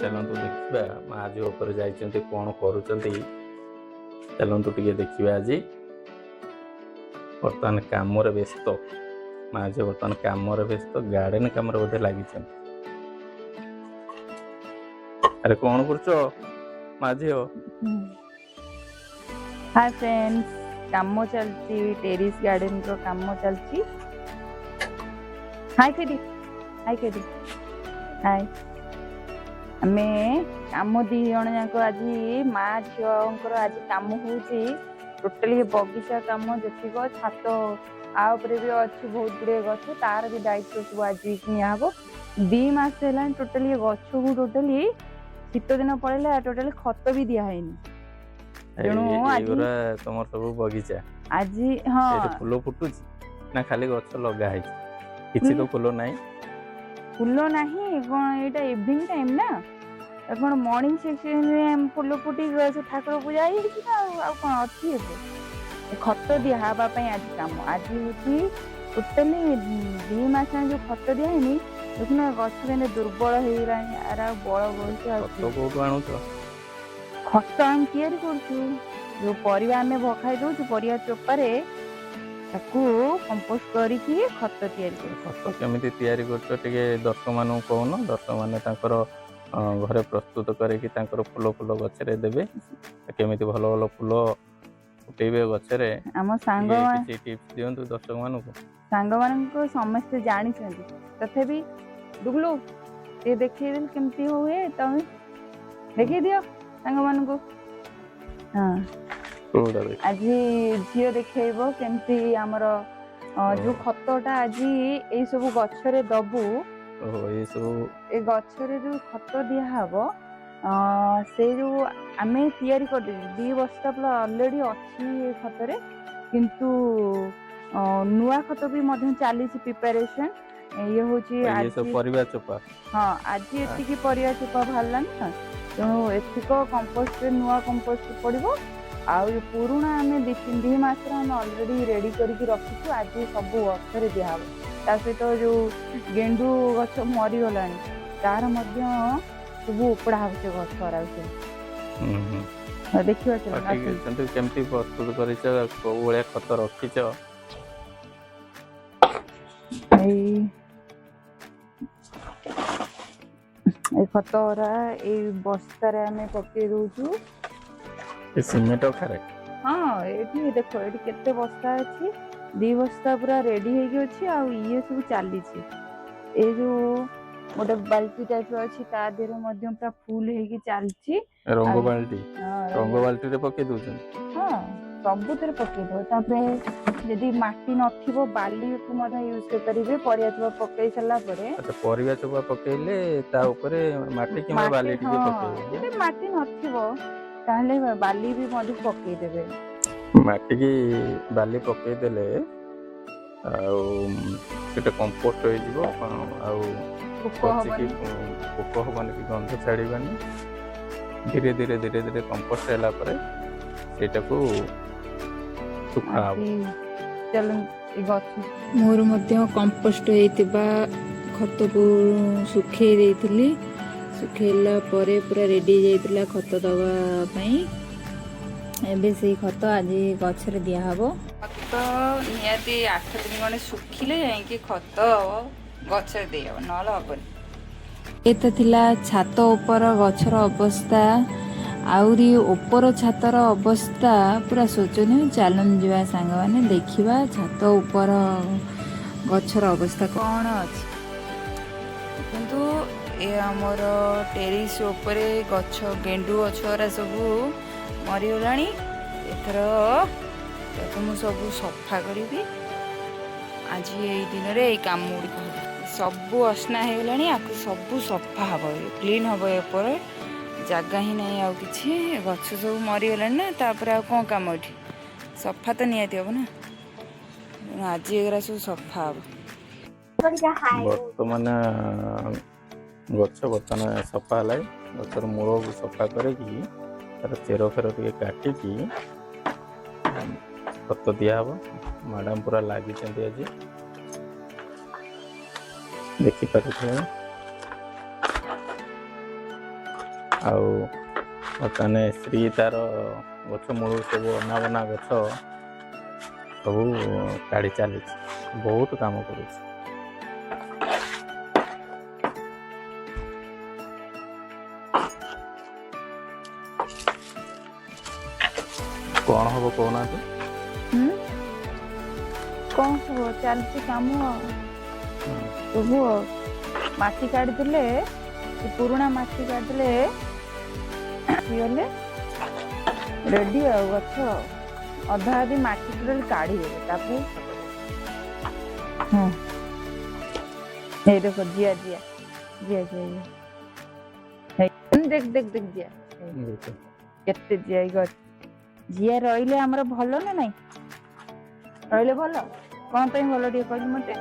चलतु देखा माँ जो ऊपर जाइए कौन कर चलतु टे देखा आज बर्तमान कम व्यस्त माँ जो बर्तमान कम व्यस्त गार्डन कम बोधे लगी अरे कौन कर माँ झील हाय फ्रेंड्स काम चलती टेरिस गार्डन रो काम चलती हाय केडी हाय आमे काम दी जण जाक आज माँ झील आज काम होची टोटली बगीचा काम जतिक छात आउपरे भी अच्छी बहुत गुड़े गछ तार भी दायित्व सब आज निहब 2 मास है टोटली गछ को टोटली शीत दिन पड़ेगा टोटली खत भी दिहनी तुम सब बगीचा आज हाँ फूल फुटुची ना खाली गछ लगा किसी तो फूल ना कौन एटा इवनिंग टाइम ना कौन मॉर्निंग सेक्शन फूल फुटी ठाकुर पूजा कौन अच्छी खत दिहबा आज काम आज हूँ टोटाली 2 मास जो खत दिहनी देखुन गछ के दुर्बल हो बल खत आम तैयारी करछु जो परिवा आमे भखाई दउछु परिवा चोपारे ताकू कंपोस्ट करिकी खत तैयारी कर खत केमिति तैयारी करछो टिके दर्शक मानु कहून दर्शक माने तांकर घरे प्रस्तुत करके तांकर फूल फूल गछरे देबे केमिति भलो भलो फूल फुटेबे गछरे हम सांग किछि टिप्स दियंतु दर्शक मानु को सांग मानु को समस्त जानि छथि तथेबी दुगलो ते देखि देल केमिति होए तमे देखि दियो सांग मानु को हां आज झील देखेबो केमिति हमर जो खतटा आज ए सब गछरे दबु ए गछरे जो खत दिया हबो से जो आमे तैयारी कर दे 2 बस्ता प्ला ऑलरेडी अछि खतरे किंतु नुआ खत भी मध्य चली प्रिपरेशन ये होची आज सब परिवा चोपा हां आज एति की परिवा चोपा भालला ना तो एथिको कंपोस्ट नुआ कंपोस्ट पड़िबो आ पुराना आमे 2 मास हम ऑलरेडी रेडी करके रखिछु आज सब गछरे दिया हबो ता सहित जो गेंडू गछ मरी गलानी तार मध्य सब उपड़ा होचे गछ खराब से देखियो चलो केमती प्रस्तुत करिछ को बळे खत रखिछ ए खतरा ए बस्ता रे हमें पके दोछु ए सीमेंट खारे हां एठी देखो एठी केते बस्ता अछि 2 बस्ता पूरा रेडी हे गयो छी आ ये सब चाली छी ए जो मोटे बाल्टी टाइप अछि ता देरे मध्यम पूरा फुल हे के चालची रंग बाल्टी रे पके दोछन हां सब तेरे पके दो तापरे यदि माटी नथिबो बाली को मधा यूज कर परिबे परिया चोपा पके सला परे अच्छा परिया चोपा पकेले ता ऊपर माटी कि बाली टिके पके यदि माटी नथिबो ताले बाली भी मधु पके देबे माटी की बाली पके देले आउटे कंपोस्ट हो जीवो पोक हबनी कि गंध छाड़बानी धीरे धीरे धीरे धीरे कंपोस्ट हैला परे सेटा को सुखा चल मोर मध्य कंपोस्ट होइतिबा खत को सुखे देइथिली सुखेला परे पूरा रेडी जाइतिला खत दवा पई एबे से खत आज गछरे दिया हबो खत नियाती 8 दिन गने सुखिले जाई कि खत गछरे देयब नल हबन एत थिला छात ऊपर गछर अवस्था आउरी ऊपर छातर अवस्था पूरा शोचनीय चलन जीवा सांग माने देखिबा छात ऊपर गछर अवस्था कोन अछि किंतु ए हमर टेरिस ऊपर गछ गेंडू गछरा सब मरी गलानी एथर तो मु सब सफा करी आज ये दिन रे काम गुड़िक सब असना हो गलानी आकु सब सफा हम क्लीन हम एपर जगह ही नहीं आ कि गछ सब मरी गलानी ना तापर आ कौन काम एठी सफा तो नियति हम ना आज एगरा सब सफा हम बर्तमान गछ बर्तमान सफा है गचर मूल को सफा करके तार चेर फेर टे काटिकी खत दिहब मैडम पूरा लगी आज देखिपारे ଆଉ ବର୍ତ୍ତମାନ ଶ୍ରୀ ତାର ଗଛ ମୂଳରୁ ସବୁ ଅନାବନା ଗଛ ସବୁ କାଢ଼ି ଚାଲିଛି, ବହୁତ କାମ କରୁଛି। କଣ ହବ କହୁନାହାନ୍ତି? କଣ ହବ, ଚାଲିଛି କାମ ସବୁ ଆଉ। ମାଟି କାଢିଦେଲେ, ପୁରୁଣା ମାଟି କାଢିଦେଲେ ଗଲେ ରେଡି ଆଉ ଗଛ ଅଧା ଅଧି ମାଟି ଟୋଟାଲି କାଢିଦେବେ, ତାପରେ ହଁ ଏଇ ଦେଖ ଜିଆ ଜିଆ ଜିଆ ଜିଆ ଦେଖ ଦେଖ ଦେଖ ଜିଆ କେତେ ଜିଆ ଗଛ। ଜିଆ ରହିଲେ ଆମର ଭଲ ନା ନାଇଁ? ରହିଲେ ଭଲ। କଣ ପାଇଁ ଭଲ ଟିକେ କହିଲୁ ମତେ?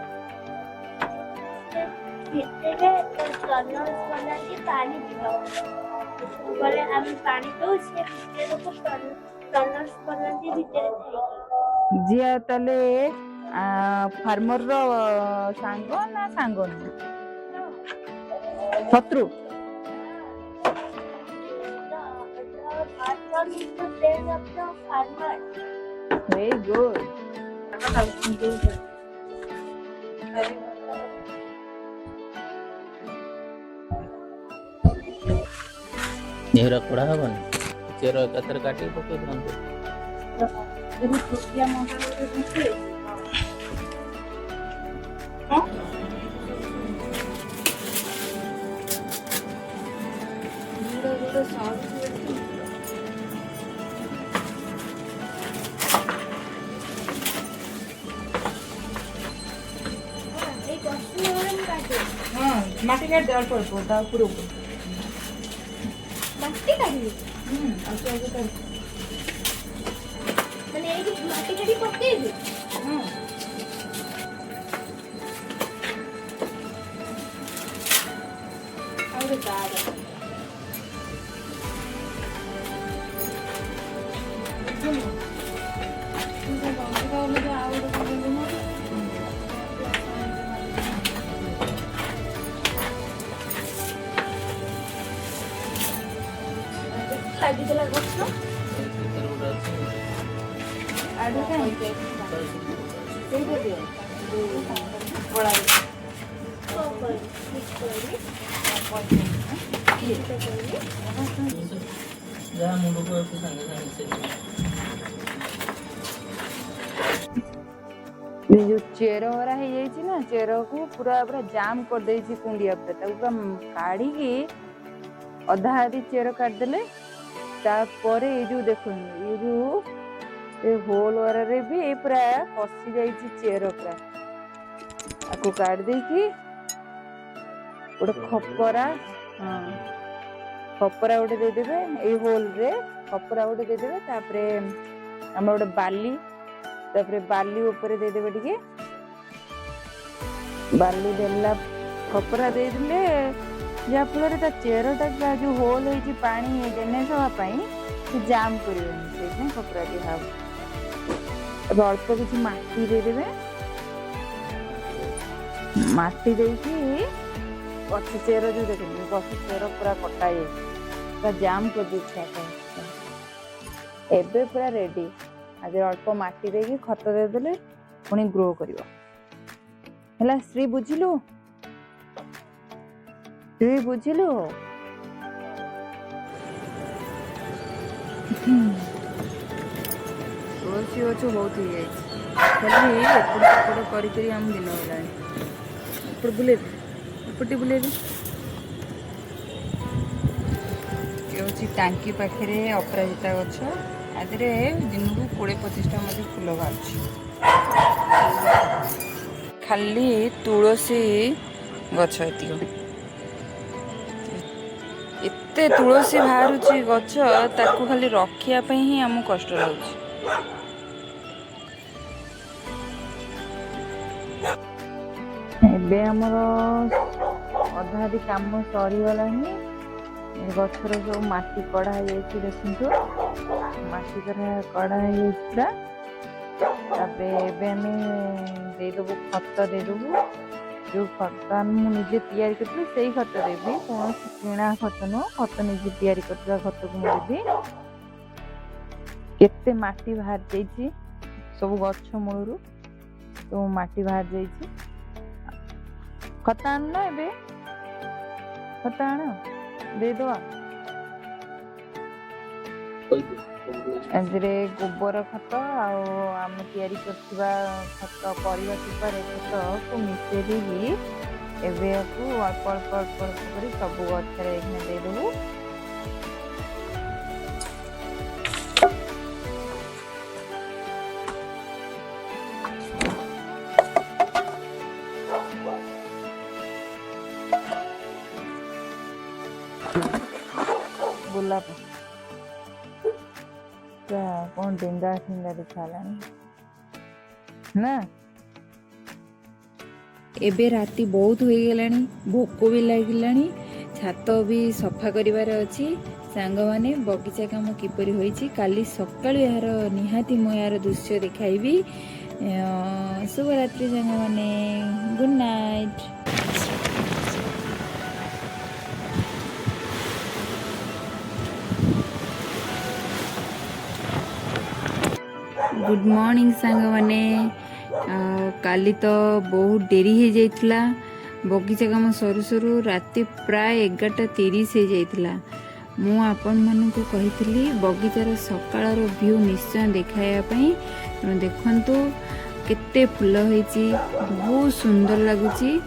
ଭିତରେ ଟନଲ୍ସ ବନାନ୍ତି, ପାଣି ଯିବ ସବୁବେଳେ ଆମେ ପାଣି ଦଉ, ସେ ଭିତରକୁ ଟନଲ୍ସ ବନାନ୍ତି ଭିତରେ ଥାଇକି। ଜିଆ ତାହେଲେ ଫାର୍ମର ର ସାଙ୍ଗ ନା ସାଙ୍ଗ ନୁହେଁ, ଶତ୍ରୁ? Very good. ଏଗୁରା କଢା ହବନି, ଚେର ଏକାଥରେ କାଟିକି ପକେଇ ଦିଅନ୍ତୁ। ମାଟି କାଢି ଅଳ୍ପ ଅଳ୍ପ ତା ଉପରକୁ ମାଟି କାଢିବି, ମାନେ ଏଇଠି ମାଟି କାଢି ପକେଇବି। ଆଉ ଗୋଟେ ତାର ଲାଗିଥିଲା ଗଛ ଆଡୁ କାଇଁ ସେଇଟା ଦିଅ କଳା ଯାହା ମୁଣ୍ଡକୁ ଆସି ସାଙ୍ଗେ ସାଙ୍ଗେ ମିଶେଇ ଯୋଉ ଚେର ହରା ହେଇଯାଇଛି ନା, ଚେରକୁ ପୁରା ପୁରା ଜାମ୍ କରିଦେଇଛି କୁଣ୍ଡିଆ ପୁରା, ତାକୁ ପୁରା କାଢିକି ଅଧା ଅଧି ଚେର କାଢିଦେଲେ, ତାପରେ ଏଇ ଯୋଉ ଦେଖୁନି ଏଇ ଯୋଉ ଏ ହୋଲ ୱାରରେ ବି ପୁରା ପଶି ଯାଇଛି ଚେର ପୁରା, ତାକୁ କାଢି ଦେଇକି ଗୋଟେ ଖପରା, ଖପରା ଗୋଟେ ଦେଇଦେବେ ଏଇ ହୋଲରେ, ଖପରା ଗୋଟେ ଦେଇଦେବେ, ତାପରେ ଆମର ଗୋଟେ ବାଲି, ତାପରେ ବାଲି ଉପରେ ଦେଇଦେବେ ଟିକେ ବାଲି ଦେଲା, ଖପରା ଦେଇଦେଲେ ଯାହାଫଳରେ ତା ଚେରଟା ଯୋଉ ହୋଲ ହେଇଛି ପାଣି ଡ୍ରେନେଜ ହବା ପାଇଁ ସେ ଜାମ୍ କରିବେନି, ସେଇଥିପାଇଁ ଖପରା ଦିଆହବ। ଏବେ ଅଳ୍ପ କିଛି ମାଟି ଦେଇଦେବେ, ମାଟି ଦେଇକି ଗଛ ଚେର ଯୋଉ ଦେଖୁଛନ୍ତି ଗଛ ଚେର ପୁରା କଟା ହେଇଯାଇଛି, ପୁରା ଜାମ୍ କରିଦେଇଛି। ଏବେ ପୁରା ରେଡି। ଆଜି ଅଳ୍ପ ମାଟି ଦେଇକି ଖତ ଦେଇଦେଲେ ପୁଣି ଗ୍ରୋ କରିବ। ହେଲା ଶ୍ରୀ, ବୁଝିଲୁ? ଶ୍ରୀ ବୁଝିଲୁ? ତୁଳସୀ ଗଛ ବହୁତ ହେଇଯାଇଛି, ଖାଲି ଏପଟ ସେପଟ କରି କରି ଆମ ଦିନ ହେଲାଣି। ଏପଟ ବୁଲେଇବେ, ଏପଟେ ବୁଲେଇବେ। ଏ ହେଉଛି ଟାଙ୍କି ପାଖରେ ଅପରାଜିତା ଗଛ, ଆ ଦେହରେ ଦିନକୁ 20-25ଟା ମଧ୍ୟ ଫୁଲ ବାହାରୁଛି। ଖାଲି ତୁଳସୀ ଗଛ ଏତିକ, ଏତେ ତୁଳସୀ ବାହାରୁଛି ଗଛ, ତାକୁ ଖାଲି ରଖିବା ପାଇଁ ହିଁ ଆମକୁ କଷ୍ଟ ଲାଗୁଛି। ଏବେ ଆମର ଅଧା ଅଧି କାମ ସରିଗଲାଣି, ଗଛର ସବୁ ମାଟି କଢା ହେଇଯାଇଛି, ଦେଖନ୍ତୁ ମାଟି କଢା ହେଇଯାଇଛି ପୁରା। ତାପରେ ଏବେ ଆମେ ଦେଇଦେବୁ ଖତ, ଦେଇଦେବୁ जो खत मुझे तैयारी करती से खत देवी कौन किणा खत नुह खत निजे तैयारी करता खत को मुझे देवी केते माटी बाहर जाइए सब गछ मूलू तो माटी बाहर जाइए खत आन ए खत आण देदवा एजरे गोबर खत आम तैयारी करथिबा खत परिवा चोपारे खत को मिसेई देगी एबे को अल्प अल्प अल्प अल्प करी सब गछरे एखने दे देबू गोलाप कौन डेंगा ठेंगा दिखा ना एबे राति बहुत हो गलानी भोक भी लागिलानी छात भी सफा करिवार अछि सांग माने बगीचा काम किपरि होईछि काली सकाळु यार निहाती मो यार दृश्य देखाइबी शुभ रात्रि सांग माने गुड नाइट। गुड मॉर्निंग सांग माने काली तो बहुत डेरी हो जाइतला बगीचा काम सरू सरू राति प्राय 11:30 हो जाइतला मु आपण मानकु कहितली बगीचार सकाळर व्यू निश्चय देखाया पई देखंतु केते फूल होईची बहुत सुंदर लागुची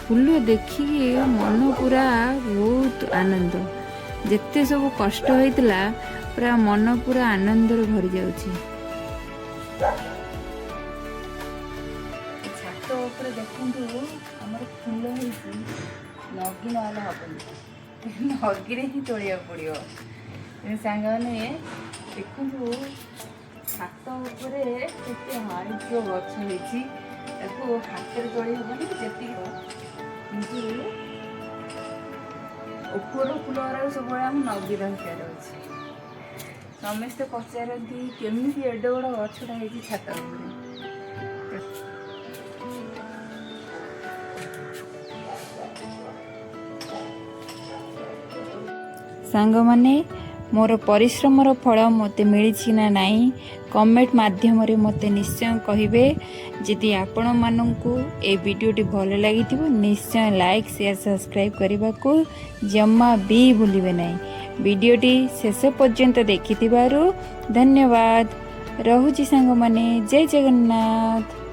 फूल देखिए मन पूरा बहुत आनंद जेते सब कष्ट होइतला पूरा मन पूरा आनंद भरी जाउची। छात ऊपर देखंतु हमर फूल होईची नगी नहले हबनी नगी रे ही तोड़िया पड़ियो सांग माने देखंतु छात ऊपर केते हाइट जो गछ होईची ताको हाथ रे तोड़ी हबनी जेती किंतु ऊपर फूल रा सब हम नगी रहिकार अछि समस्ते पचारती केमी एडे बड़ गछटा है छात सांग माने मोर परिश्रमर फल मते मिली ना नाई कमेंट माध्यम रे मते निश्चय कहिबे जदि आपण माननकु ए वीडियोटी भल लागिथिबो निश्चय लाइक शेयर सब्सक्राइब करबा को जम्मा भी भूलिबे नाही वीडियोटी शेष पर्यंत देखिथिबारु धन्यवाद। रहुची सांग माने जय जगन्नाथ।